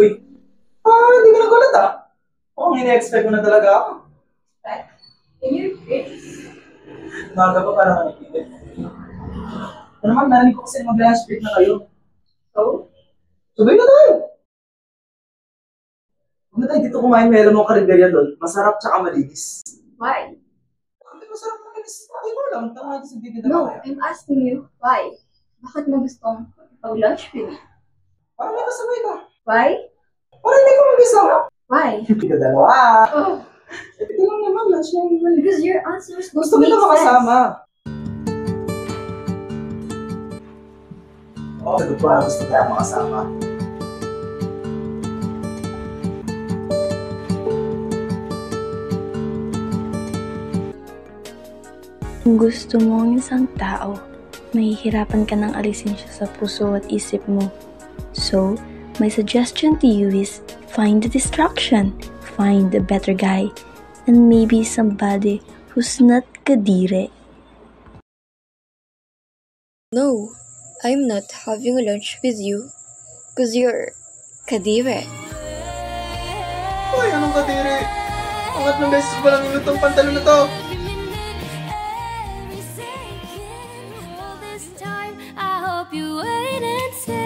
Uy, hindi ka nagulat ah. Oo, ini-expect ko na talaga ako. Right? In your face. Maga pa para manikita. Ano naman, narinig ko kasi mag-lunch break na kayo. So? Sabay na tayo. Huwag na tayo dito kumain, meron mong karinderya doon. Masarap tsaka malinis. Why? Hindi masarap malinis. Ay ko lang, tama natin sa bibig No, kaya. I'm asking you, why? Bakit mo gustong pag-lunch with me? Parang may kasabay ka. Why? Parang hindi ko mag-isa. Why? Hindi ka dalawa. Oh, Ito lang naman, lunch lang naman. because your answers don't Gusto make kita sense. makasama. Oo, sagot ko na gusto kaya makasama. Kung gusto mo ang isang tao, mahihirapan ka nang alisin siya sa puso at isip mo. So, my suggestion to you is find the distraction, find a better guy, and maybe somebody who's not kadire. No, I'm not having a lunch with you because you're kadire. Uy, anong kadiri? Angat ng beses pa lang inutong pantalon na to. I hope you wait and see.